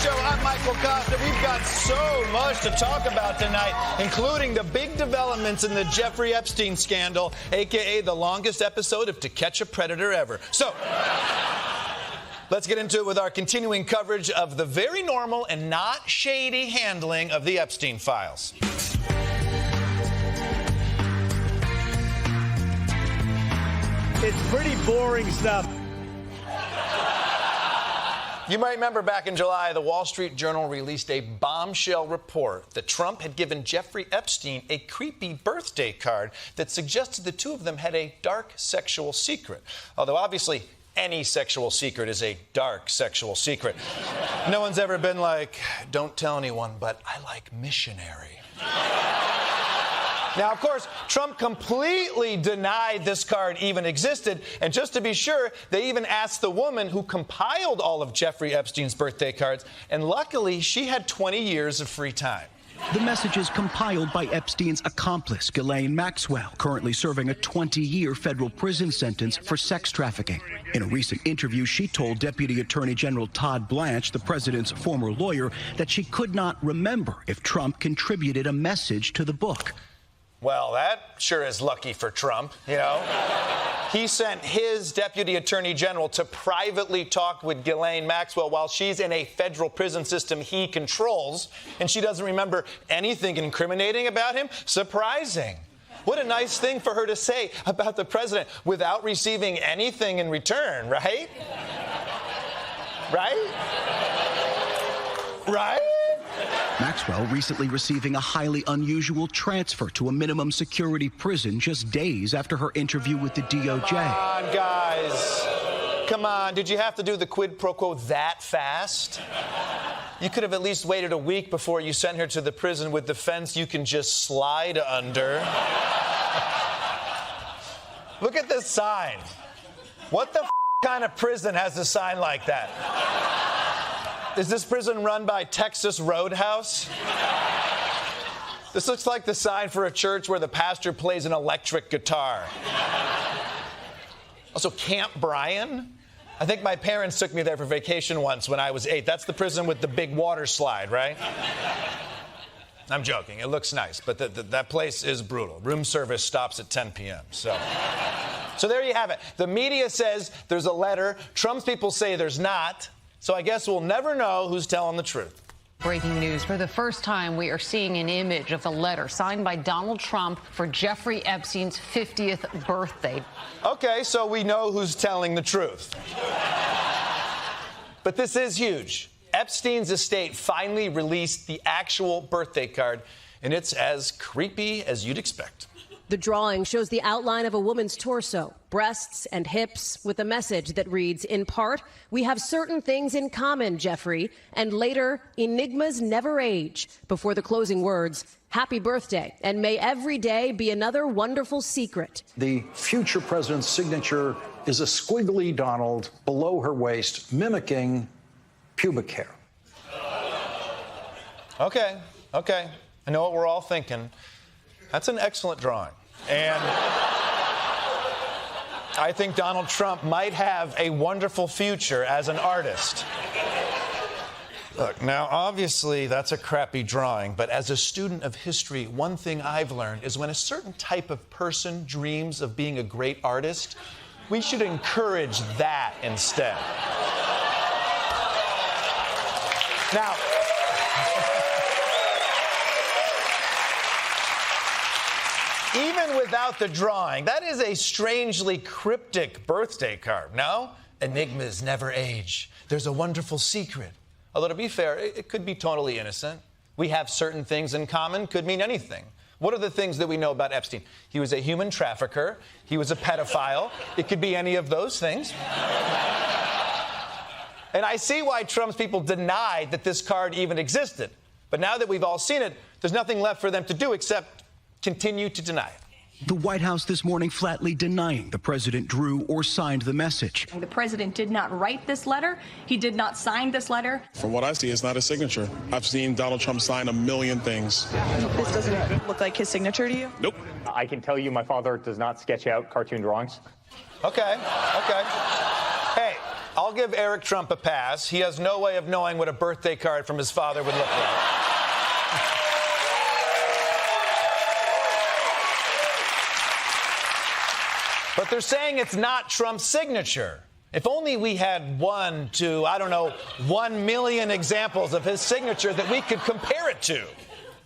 Show. I'm Michael Kosta. We've got so much to talk about tonight, including the big developments in the Jeffrey Epstein scandal, a.k.a. the longest episode of To Catch a Predator ever. So, let's get into it with our continuing coverage of the very normal and not shady handling of the Epstein files. It's pretty boring stuff. You might remember back in July, the Wall Street Journal released a bombshell report that Trump had given Jeffrey Epstein a creepy birthday card that suggested the two of them had a dark sexual secret. Although obviously any sexual secret is a dark sexual secret. No one's ever been like, don't tell anyone, but I like missionary. Now, of course, Trump completely denied this card even existed. And just to be sure, they even asked the woman who compiled all of Jeffrey Epstein's birthday cards. And luckily, she had 20 years of free time. The messages compiled by Epstein's accomplice, Ghislaine Maxwell, currently serving a 20-year federal prison sentence for sex trafficking. In a recent interview, she told Deputy Attorney General Todd Blanche, the president's former lawyer, that she could not remember if Trump contributed a message to the book. Well, that sure is lucky for Trump, you know. He sent his deputy attorney general to privately talk with Ghislaine Maxwell while she's in a federal prison system he controls, and she doesn't remember anything incriminating about him. Surprising. What a nice thing for her to say about the president without receiving anything in return, right? Right? Right? Maxwell recently receiving a highly unusual transfer to a minimum security prison just days after her interview with the DOJ. Come on, guys. Come on. Did you have to do the quid pro quo that fast? You could have at least waited a week before you sent her to the prison with the fence you can just slide under. Look at this sign. What the kind of prison has a sign like that? Is this prison run by Texas Roadhouse? This looks like the sign for a church where the pastor plays an electric guitar. Also, Camp Bryan. I think my parents took me there for vacation once when I was 8. That's the prison with the big water slide, right? I'm joking. It looks nice, but that place is brutal. Room service stops at 10 p.m., So there you have it. The media says there's a letter. Trump's people say there's not. So I guess we'll never know who's telling the truth. Breaking news. For the first time, we are seeing an image of the letter signed by Donald Trump for Jeffrey Epstein's 50th birthday. Okay, so we know who's telling the truth. But this is huge. Epstein's estate finally released the actual birthday card, and it's as creepy as you'd expect. The drawing shows the outline of a woman's torso, breasts and hips, with a message that reads, in part, "We have certain things in common, Jeffrey," and later, "Enigmas never age," before the closing words, "Happy birthday, and may every day be another wonderful secret." The future president's signature is a squiggly Donald below her waist, mimicking pubic hair. Okay. I know what we're all thinking. That's an excellent drawing. And I think Donald Trump might have a wonderful future as an artist. Look, now, obviously, that's a crappy drawing, but as a student of history, one thing I've learned is when a certain type of person dreams of being a great artist, we should encourage that instead. Now, even without the drawing, that is a strangely cryptic birthday card, no? Enigmas never age. There's a wonderful secret. Although, to be fair, it could be totally innocent. We have certain things in common, could mean anything. What are the things that we know about Epstein? He was a human trafficker. He was a pedophile. It could be any of those things. And I see why Trump's people denied that this card even existed. But now that we've all seen it, there's nothing left for them to do except continue to deny it. The White House this morning flatly denying the president drew or signed the message. The president did not write this letter. He did not sign this letter. From what I see, it's not a signature. I've seen Donald Trump sign a million things. This doesn't look like his signature to you? Nope. I can tell you my father does not sketch out cartoon drawings. Okay. Hey, I'll give Eric Trump a pass. He has no way of knowing what a birthday card from his father would look like. But they're saying it's not Trump's signature. If only we had 1 to, 1 million examples of his signature that we could compare it to.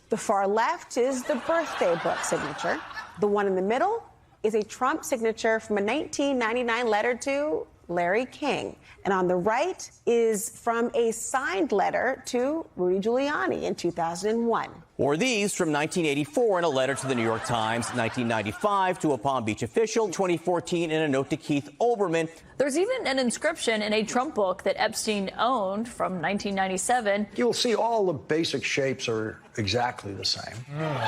The far left is the birthday book signature. The one in the middle is a Trump signature from a 1999 letter to Larry King. And on the right is from a signed letter to Rudy Giuliani in 2001. Or these from 1984 in a letter to the New York Times, 1995 to a Palm Beach official, 2014 in a note to Keith Olbermann. There's even an inscription in a Trump book that Epstein owned from 1997. You'll see all the basic shapes are exactly the same.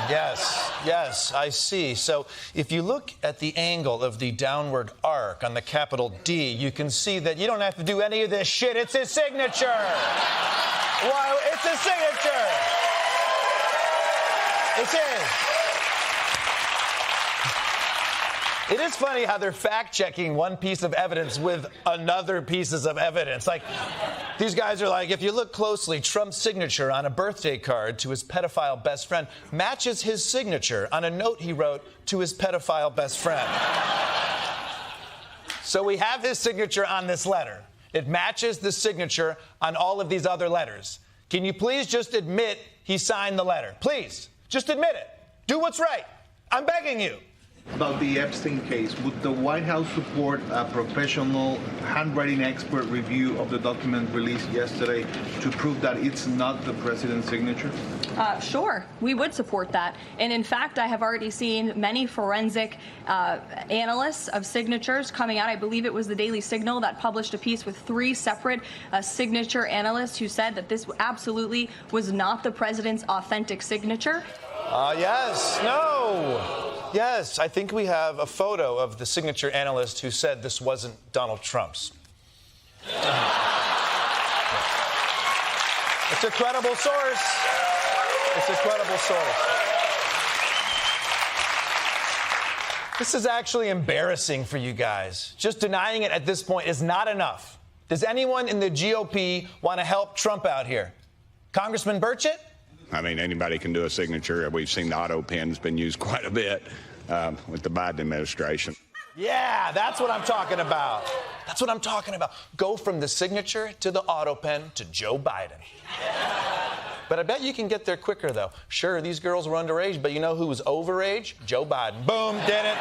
Yes, I see. So if you look at the angle of the downward arc on the capital D, you can see that you don't have to do any of this shit. It's his signature. Why? It's his signature. It's his. It is funny how they're fact-checking one piece of evidence with another pieces of evidence. Like, these guys are like, if you look closely, Trump's signature on a birthday card to his pedophile best friend matches his signature on a note he wrote to his pedophile best friend. So we have his signature on this letter. It matches the signature on all of these other letters. Can you please just admit he signed the letter? Please, just admit it. Do what's right. I'm begging you. About the Epstein case, would the White House support a professional handwriting expert review of the document released yesterday to prove that it's not the president's signature? Sure, we would support that. And in fact, I have already seen many forensic analysts of signatures coming out. I believe it was the Daily Signal that published a piece with 3 separate signature analysts who said that this absolutely was not the president's authentic signature. Yes. No. Yes, I think we have a photo of the signature analyst who said this wasn't Donald Trump's. It's a credible source. It's a credible source. This is actually embarrassing for you guys. Just denying it at this point is not enough. Does anyone in the GOP want to help Trump out here? Congressman Burchett? I mean, anybody can do a signature. We've seen the autopen has been used quite a bit with the Biden administration. Yeah, that's what I'm talking about. That's what I'm talking about. Go from the signature to the autopen to Joe Biden. But I bet you can get there quicker, though. Sure, these girls were underage, but you know who was overage? Joe Biden. Boom, did it.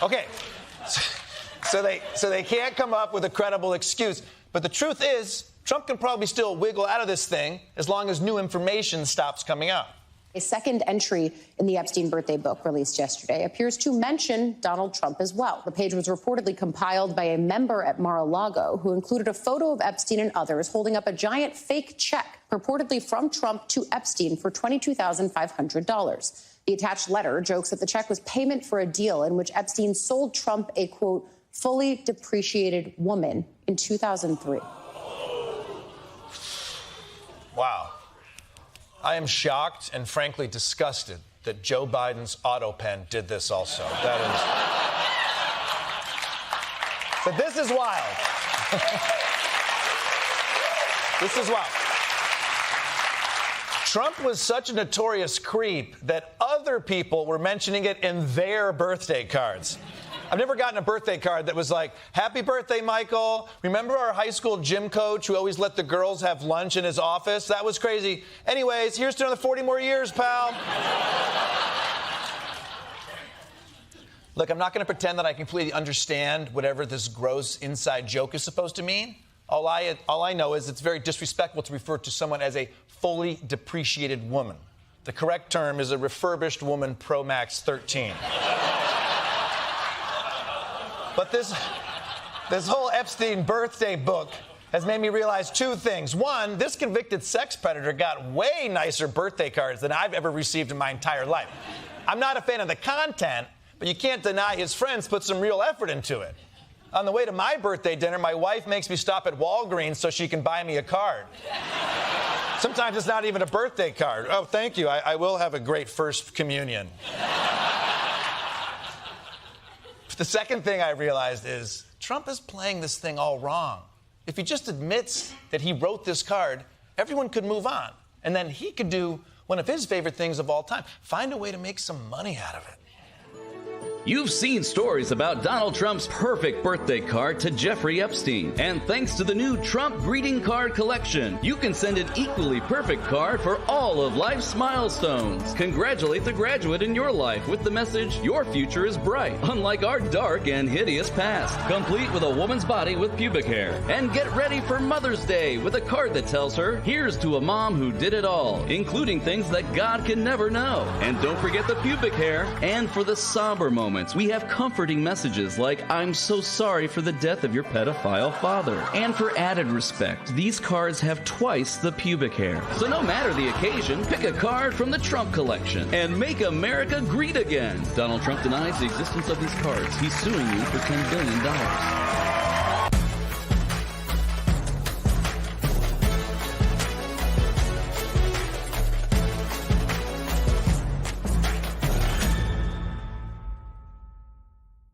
Okay, so they can't come up with a credible excuse. But the truth is, Trump can probably still wiggle out of this thing as long as new information stops coming out. A second entry in the Epstein birthday book released yesterday appears to mention Donald Trump as well. The page was reportedly compiled by a member at Mar-a-Lago who included a photo of Epstein and others holding up a giant fake check purportedly from Trump to Epstein for $22,500. The attached letter jokes that the check was payment for a deal in which Epstein sold Trump a, quote, fully depreciated woman in 2003. Wow. I am shocked and frankly disgusted that Joe Biden's autopen did this also. That is... But this is wild. This is wild. Trump was such a notorious creep that other people were mentioning it in their birthday cards. I've never gotten a birthday card that was like, happy birthday, Michael. Remember our high school gym coach who always let the girls have lunch in his office? That was crazy. Anyways, here's to another 40 more years, pal. Look, I'm not going to pretend that I completely understand whatever this gross inside joke is supposed to mean. All I know is it's very disrespectful to refer to someone as a fully depreciated woman. The correct term is a refurbished woman Pro Max 13. But this whole Epstein birthday book has made me realize 2 things. One, this convicted sex predator got way nicer birthday cards than I've ever received in my entire life. I'm not a fan of the content, but you can't deny his friends put some real effort into it. On the way to my birthday dinner, my wife makes me stop at Walgreens so she can buy me a card. Sometimes it's not even a birthday card. Oh, thank you. I will have a great first communion. The second thing I realized is Trump is playing this thing all wrong. If he just admits that he wrote this card, everyone could move on. And then he could do one of his favorite things of all time, find a way to make some money out of it. You've seen stories about Donald Trump's perfect birthday card to Jeffrey Epstein. And thanks to the new Trump greeting card collection, you can send an equally perfect card for all of life's milestones. Congratulate the graduate in your life with the message, your future is bright, unlike our dark and hideous past. Complete with a woman's body with pubic hair. And get ready for Mother's Day with a card that tells her, here's to a mom who did it all, including things that God can never know. And don't forget the pubic hair. And for the somber moments, we have comforting messages like, I'm so sorry for the death of your pedophile father. And for added respect, these cards have twice the pubic hair. So no matter the occasion, pick a card from the Trump collection and make America great again. Donald Trump denies the existence of these cards. He's suing you for $10 billion.